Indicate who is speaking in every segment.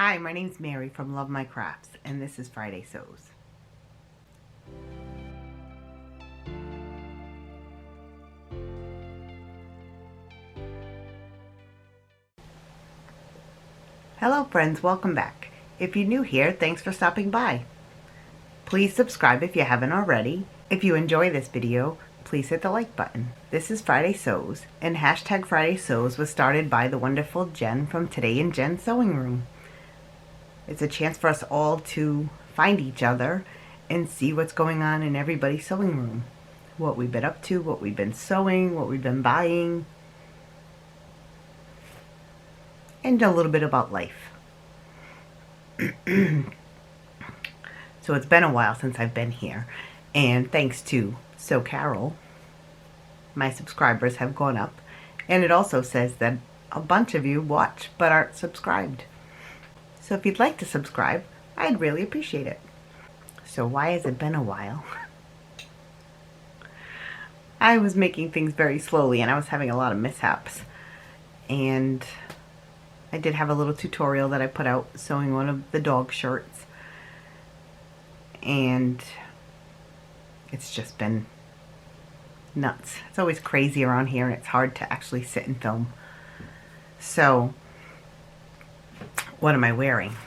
Speaker 1: Hi, my name's Mary from Love My Crafts, and this is Friday Sews. Hello friends, welcome back. If you're new here, thanks for stopping by. Please subscribe if you haven't already. If you enjoy this video, please hit the like button. This is Friday Sews, and hashtag Friday Sews was started by the wonderful Jen from Today in Jen's Sewing Room. It's a chance for us all to find each other and see what's going on in everybody's sewing room. What we've been up to, what we've been sewing, what we've been buying, and a little bit about life. So it's been a while since I've been here, and thanks to Carole, my subscribers have gone up, and it also says that a bunch of you watch but aren't subscribed. So if you'd like to subscribe, I'd really appreciate it. So why has it been a while? I was making things very slowly and I was having a lot of mishaps. And I did have a little tutorial that I put out sewing one of the dog shirts. And it's just been nuts. It's always crazy around here and it's hard to actually sit and film. So what am I wearing?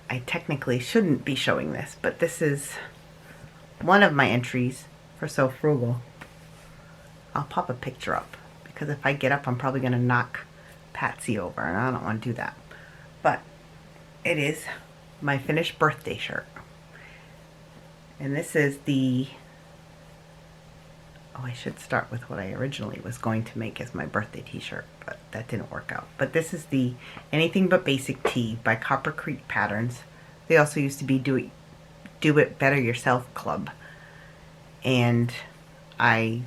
Speaker 1: I technically shouldn't be showing this, but this is one of my entries for So Frugal. I'll pop a picture up because if I get up, I'm probably going to knock Patsy over, and I don't want to do that. But it is my finished birthday shirt. And this is the... Oh, I should start with what I originally was going to make as my birthday t-shirt, but that didn't work out. But this is the Anything But Basic Tee by Copper Creek Patterns. They also used to be Do It Better Yourself Club. And I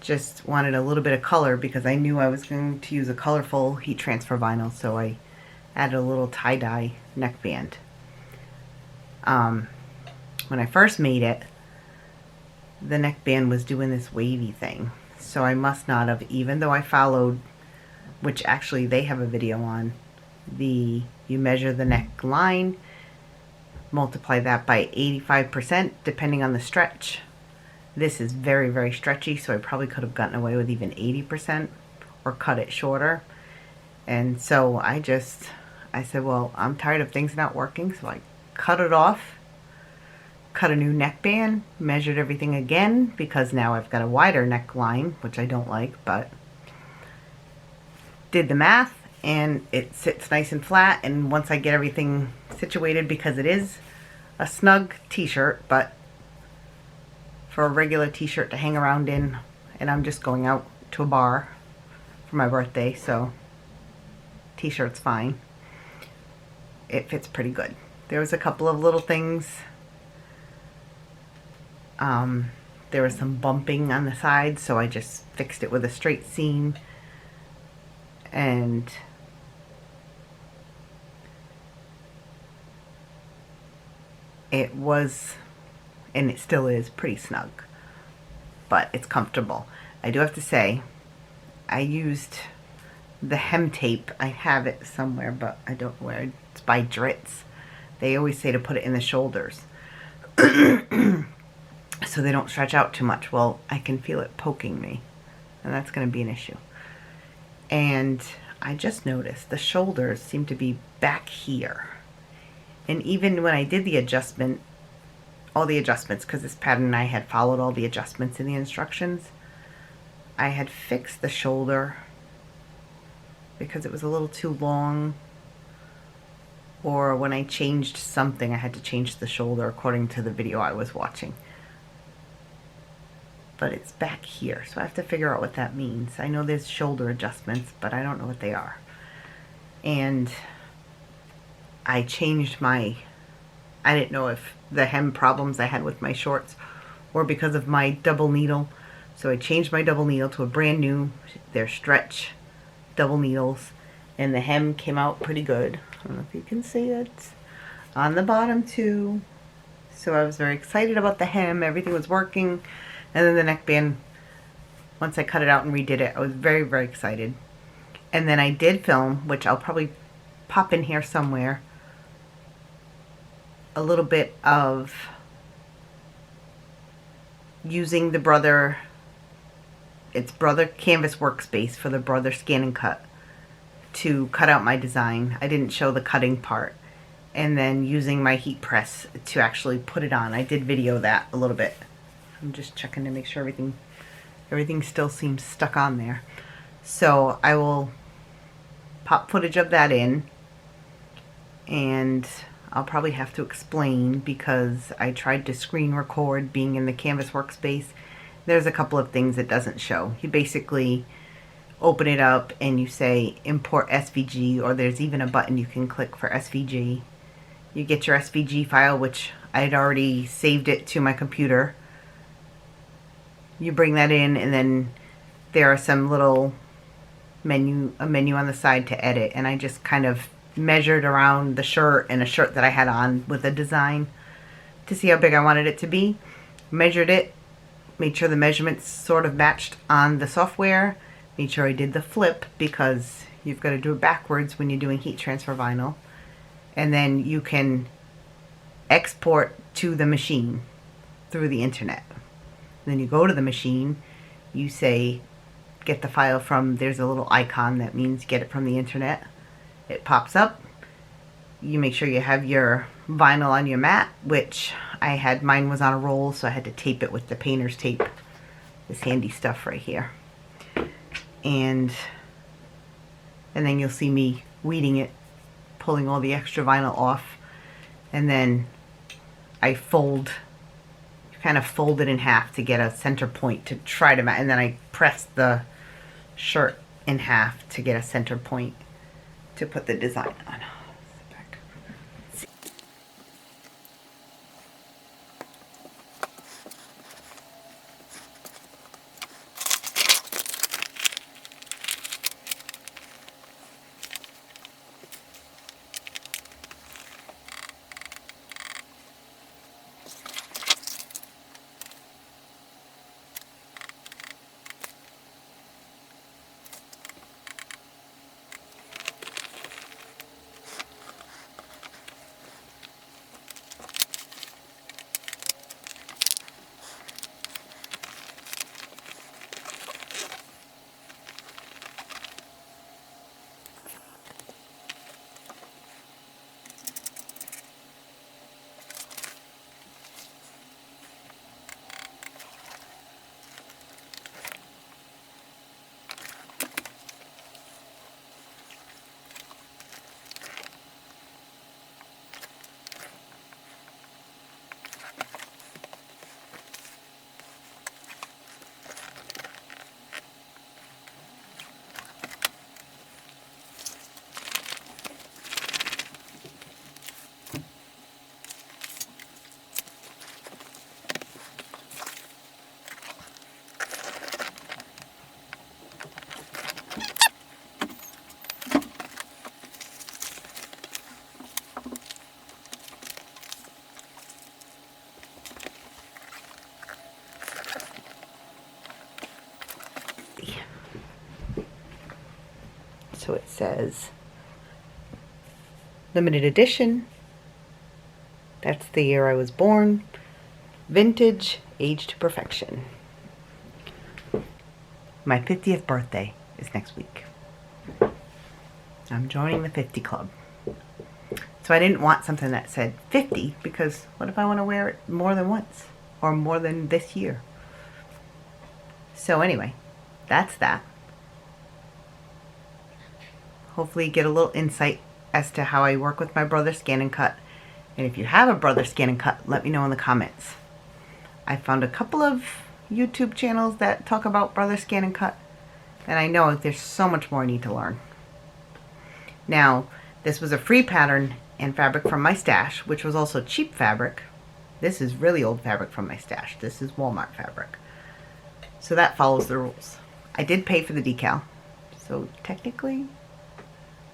Speaker 1: just wanted a little bit of color because I knew I was going to use a colorful heat transfer vinyl, so I added a little tie-dye neckband. When I first made it, the neckband was doing this wavy thing, so I must not have, even though I followed, which actually they have a video on, you measure the neckline, multiply that by 85% depending on the stretch. This is very, very stretchy, so I probably could have gotten away with even 80% or cut it shorter. And so I said, well, I'm tired of things not working, so I cut it off, cut a new neckband, measured everything again because now I've got a wider neckline, which I don't like, but did the math and it sits nice and flat. And once I get everything situated, because it is a snug t-shirt, but for a regular t-shirt to hang around in, and I'm just going out to a bar for my birthday, so t-shirt's fine. It fits pretty good. There was a couple of little things. There was some bumping on the side, so I just fixed it with a straight seam. And it was, and it still is, pretty snug, but it's comfortable. I do have to say, I used the hem tape. I have it somewhere, but I don't know where. It's by Dritz. They always say to put it in the shoulders so they don't stretch out too much. Well, I can feel it poking me, and that's going to be an issue. And I just noticed the shoulders seem to be back here. And even when I did the adjustment, all the adjustments, because this pattern I had followed all the adjustments in the instructions, I had fixed the shoulder because it was a little too long, or when I changed something I had to change the shoulder according to the video I was watching. But it's back here, so I have to figure out what that means. I know there's shoulder adjustments, but I don't know what they are. And I changed I didn't know if the hem problems I had with my shorts or because of my double needle. So I changed my double needle to a brand new, they're stretch double needles, and the hem came out pretty good. I don't know if you can see it. On the bottom too. So I was very excited about the hem, everything was working. And then the neckband, once I cut it out and redid it, I was very, very excited. And then I did film, which I'll probably pop in here somewhere a little bit of using the Brother Canvas workspace for the Brother Scan and Cut to cut out my design. I didn't show the cutting part. And then using my heat press to actually put it on. I did video that a little bit. I'm just checking to make sure everything still seems stuck on there. So I will pop footage of that in, and I'll probably have to explain because I tried to screen record being in the Canvas workspace. There's a couple of things it doesn't show. You basically open it up and you say import SVG, or there's even a button you can click for SVG. You get your SVG file, which I had already saved it to my computer. You bring that in, and then there are some little a menu on the side to edit, and I just kind of measured around the shirt and a shirt that I had on with a design to see how big I wanted it to be. Measured it, made sure the measurements sort of matched on the software, made sure I did the flip because you've got to do it backwards when you're doing heat transfer vinyl. And then you can export to the machine through the internet. Then you go to the machine, you say, get the file from, there's a little icon that means get it from the internet. It pops up. You make sure you have your vinyl on your mat, which mine was on a roll, so I had to tape it with the painter's tape. This handy stuff right here. And then you'll see me weeding it, pulling all the extra vinyl off, and then I kind of fold it in half to get a center point to try to match, and then I press the shirt in half to get a center point to put the design on. So it says limited edition. That's the year I was born. Vintage, aged to perfection. My 50th birthday is next week. I'm joining the 50 club. So I didn't want something that said 50 because what if I want to wear it more than once or more than this year? So anyway, that's that. Hopefully get a little insight as to how I work with my Brother Scan and Cut. And if you have a Brother Scan and Cut, let me know in the comments. I found a couple of YouTube channels that talk about Brother Scan and Cut, and I know there's so much more I need to learn. Now, this was a free pattern and fabric from my stash, which was also cheap fabric. This is really old fabric from my stash. This is Walmart fabric. So that follows the rules. I did pay for the decal, so technically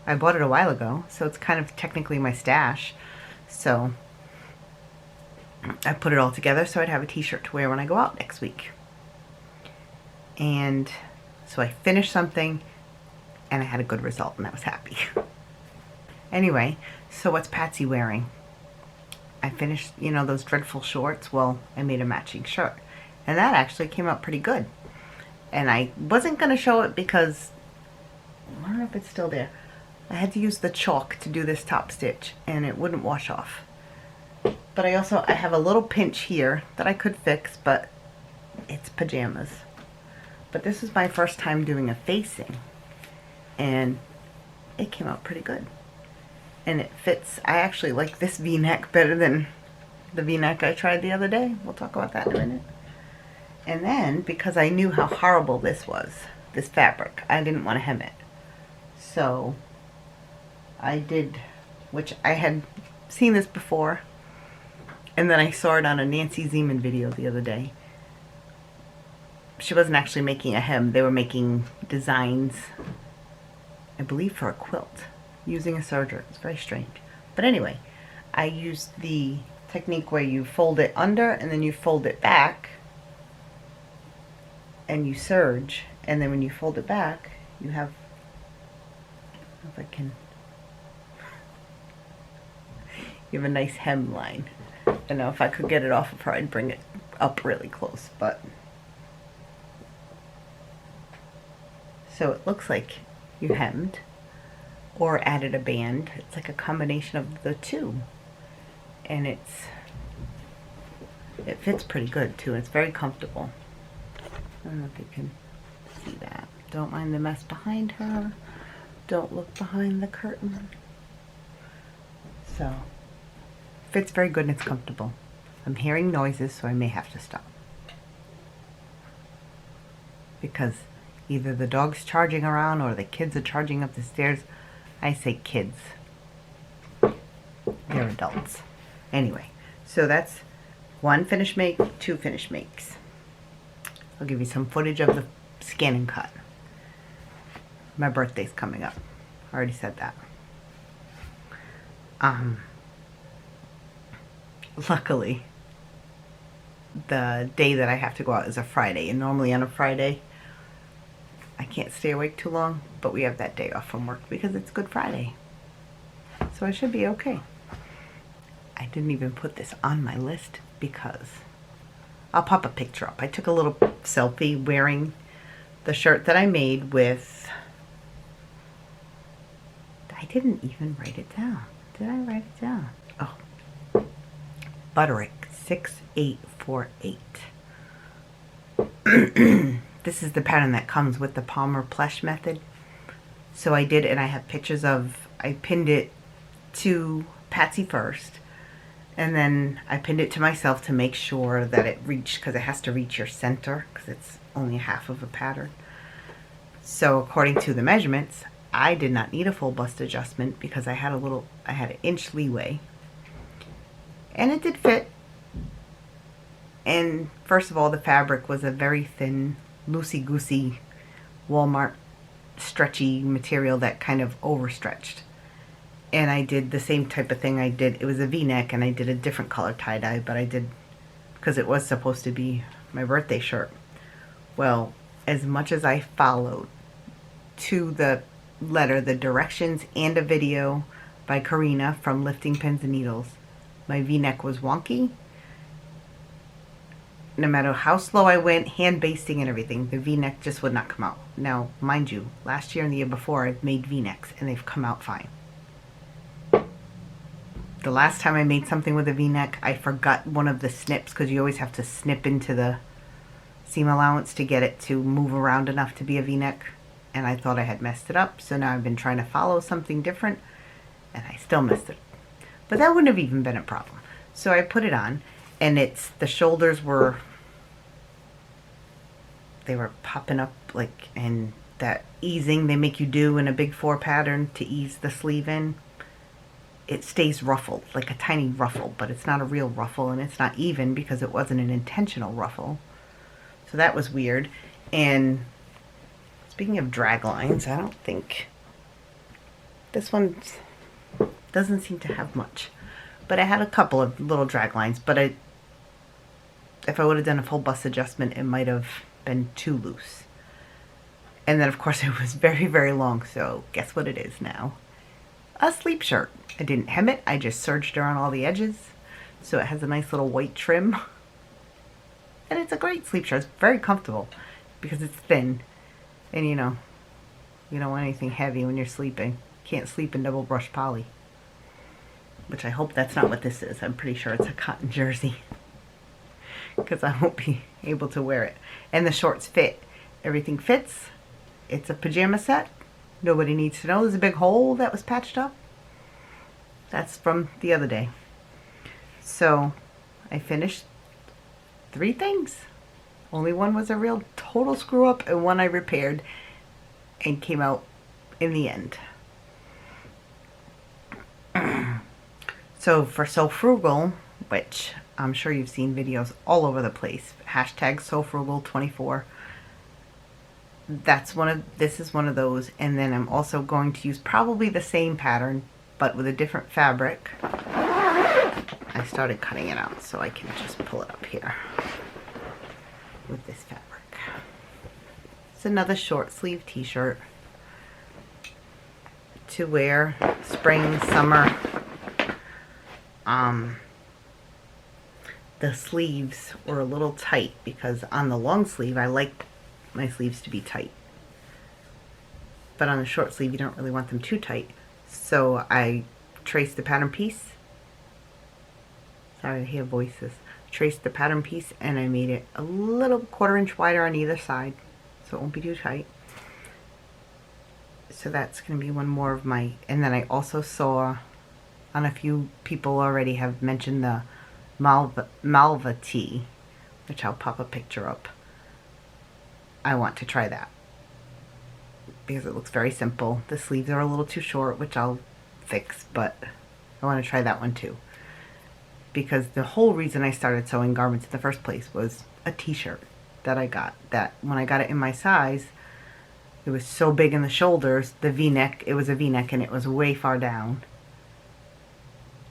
Speaker 1: I bought it a while ago, so it's kind of technically my stash. So I put it all together so I'd have a t-shirt to wear when I go out next week. And so I finished something and I had a good result and I was happy. Anyway, so what's Patsy wearing? I finished, you know, those dreadful shorts. Well, I made a matching shirt. And that actually came out pretty good. And I wasn't going to show it because, I don't know if it's still there. I had to use the chalk to do this top stitch and it wouldn't wash off. But I have a little pinch here that I could fix, but it's pajamas. But this is my first time doing a facing. And it came out pretty good. And it fits. I actually like this V-neck better than the V-neck I tried the other day. We'll talk about that in a minute. And then, because I knew how horrible this was, this fabric, I didn't want to hem it. So I did, which I had seen this before, and then I saw it on a Nancy Zeman video the other day. She wasn't actually making a hem. They were making designs, I believe, for a quilt, using a serger. It's very strange. But anyway, I used the technique where you fold it under and then you fold it back and you serge, and then when you fold it back, you have, I don't know if I can, you have a nice hem line. I don't know if I could get it off of her, I'd bring it up really close, but so it looks like you hemmed or added a band. It's like a combination of the two, and it fits pretty good too. It's very comfortable. I don't know if you can see that. Don't mind the mess behind her. Don't look behind the curtain. So, fits very good and it's comfortable. I'm hearing noises, so I may have to stop. Because either the dog's charging around or the kids are charging up the stairs. I say kids. They're adults. Anyway, so that's one finish make, two finish makes. I'll give you some footage of the scan and cut. My birthday's coming up. I already said that. Luckily, the day that I have to go out is a Friday, and normally on a Friday, I can't stay awake too long, but we have that day off from work because it's Good Friday. So I should be okay. I didn't even put this on my list because I'll pop a picture up. I took a little selfie wearing the shirt that I made with, I didn't even write it down. Did I write it down? Oh, Butterick 6848. This is the pattern that comes with the Palmer Plesh method. So I did, and I have pictures of, I pinned it to Patsy first, and then I pinned it to myself to make sure that it reached, because it has to reach your center, because it's only half of a pattern. So according to the measurements, I did not need a full bust adjustment because I had an inch leeway. And it did fit. And first of all, the fabric was a very thin, loosey-goosey Walmart stretchy material that kind of overstretched. And I did the same type of thing I did. It was a V-neck, and I did a different color tie-dye, but I did, because it was supposed to be my birthday shirt. Well, as much as I followed to the letter the directions and a video by Karina from Lifting Pins and Needles, my V-neck was wonky. No matter how slow I went, hand basting and everything, the V-neck just would not come out. Now, mind you, last year and the year before, I've made V-necks, and they've come out fine. The last time I made something with a V-neck, I forgot one of the snips, because you always have to snip into the seam allowance to get it to move around enough to be a V-neck, and I thought I had messed it up, so now I've been trying to follow something different, and I still messed it up. But that wouldn't have even been a problem. So I put it on, and the shoulders were, they were popping up, like, and that easing they make you do in a big 4 pattern to ease the sleeve in, it stays ruffled, like a tiny ruffle, but it's not a real ruffle, and it's not even because it wasn't an intentional ruffle. So that was weird. And speaking of drag lines, I don't think this one doesn't seem to have much, but I had a couple of little drag lines, but if I would have done a full bust adjustment, it might have been too loose. And then of course it was very, very long, so guess what it is now? a sleep shirt. I didn't hem it, I just serged around all the edges. So it has a nice little white trim. And it's a great sleep shirt. It's very comfortable because it's thin. And you know, you don't want anything heavy when you're sleeping. Can't sleep in double brush poly. Which I hope that's not what this is. I'm pretty sure it's a cotton jersey. Because I won't be able to wear it. And the shorts fit. Everything fits. It's a pajama set. Nobody needs to know there's a big hole that was patched up. That's from the other day. So I finished 3 things. Only one was a real total screw up and one I repaired and came out in the end. So for So Frugal, which I'm sure you've seen videos all over the place, hashtag SoFrugal24. This is one of those, and then I'm also going to use probably the same pattern, but with a different fabric. I started cutting it out, so I can just pull it up here with this fabric. It's another short sleeve t-shirt to wear spring, summer. The sleeves were a little tight because on the long sleeve I like my sleeves to be tight, but on the short sleeve you don't really want them too tight, so I traced the pattern piece. Sorry, I hear voices. Traced the pattern piece and I made it a little 1/4 inch wider on either side so it won't be too tight. So that's going to be one more of my, and then I also saw on a few people already have mentioned the Malva tee, which I'll pop a picture up. I want to try that because it looks very simple. The sleeves are a little too short, which I'll fix, but I want to try that one too. Because the whole reason I started sewing garments in the first place was a t-shirt that I got. That when I got it in my size, it was so big in the shoulders, the v-neck, it was a v-neck and it was way far down.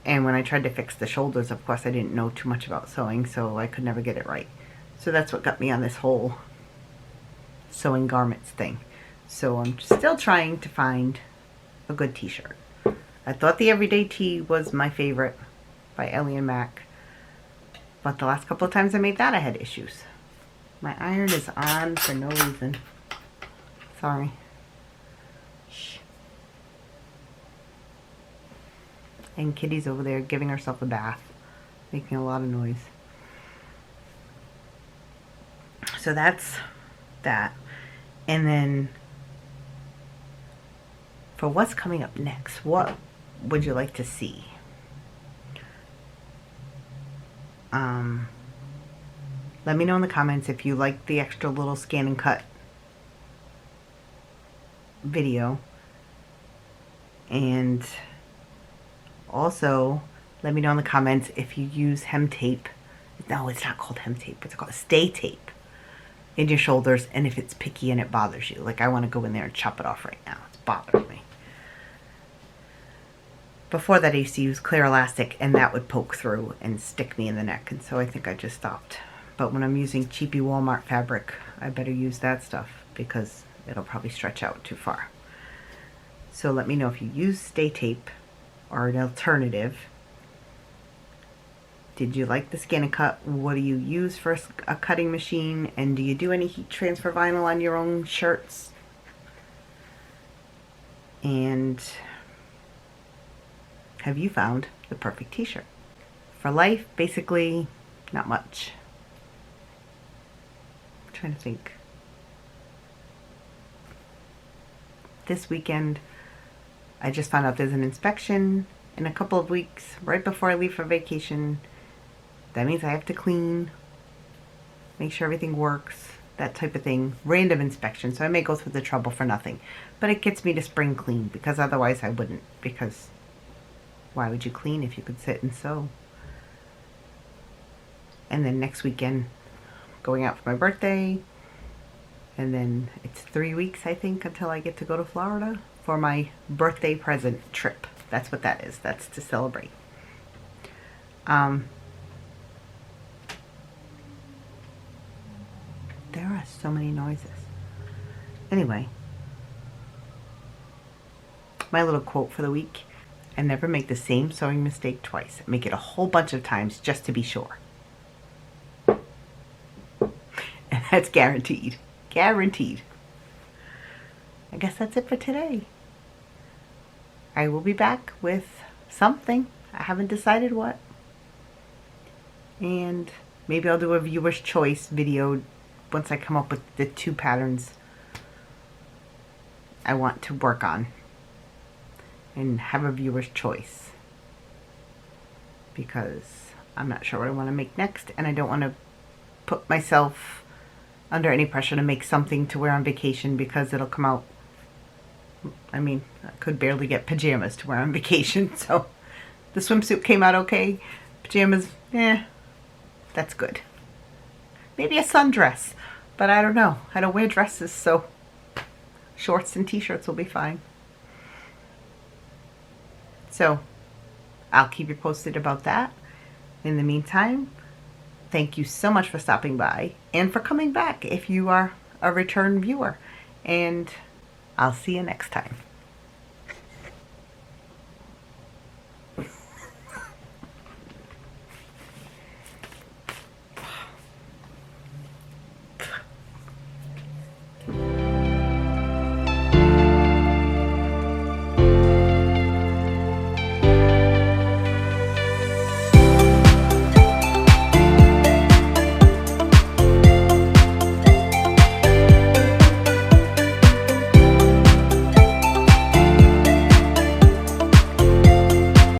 Speaker 1: And when I tried to fix the shoulders, of course I didn't know too much about sewing, so I could never get it right. So that's what got me on this whole sewing garments thing. So I'm still trying to find a good t-shirt. I thought the Everyday Tee was my favorite by Ellie and Mac, but the last couple of times I made that I had issues. My iron is on for no reason. Sorry. Shh. And Kitty's over there giving herself a bath, making a lot of noise. So that's that. And then for what's coming up next, what would you like to see? Let me know in the comments if you like the extra little scan and cut video. And also, let me know in the comments if you use hem tape. No, it's not called hem tape. It's called stay tape in your shoulders, and if it's picky and it bothers you. Like, I want to go in there and chop it off right now. It's bothering me. Before that, I used to use clear elastic, and that would poke through and stick me in the neck, and so I think I just stopped. But when I'm using cheapy Walmart fabric, I better use that stuff because it'll probably stretch out too far. So let me know if you use stay tape or an alternative. Did you like the scan and cut? What do you use for a cutting machine? And do you do any heat transfer vinyl on your own shirts? And have you found the perfect t-shirt? For life, basically, not much. I'm trying to think. This weekend, I just found out there's an inspection in a couple of weeks, right before I leave for vacation. That means I have to clean, make sure everything works, that type of thing. Random inspection, so I may go through the trouble for nothing. But it gets me to spring clean, because otherwise I wouldn't. Because why would you clean if you could sit and sew? And then next weekend, going out for my birthday. And then it's 3 weeks, I think, until I get to go to Florida for my birthday present trip. That's what that is. That's to celebrate. There are so many noises. Anyway, my little quote for the week. and never make the same sewing mistake twice. Make it a whole bunch of times just to be sure. And that's guaranteed. Guaranteed. I guess that's it for today. I will be back with something. I haven't decided what. And maybe I'll do a viewer's choice video once I come up with the 2 patterns I want to work on. And have a viewer's choice. Because I'm not sure what I want to make next. And I don't want to put myself under any pressure to make something to wear on vacation because it'll come out. I mean, I could barely get pajamas to wear on vacation. So the swimsuit came out okay. Pajamas, that's good. Maybe a sundress. But I don't know. I don't wear dresses, so shorts and t-shirts will be fine. So I'll keep you posted about that. In the meantime, thank you so much for stopping by and for coming back if you are a return viewer. And I'll see you next time.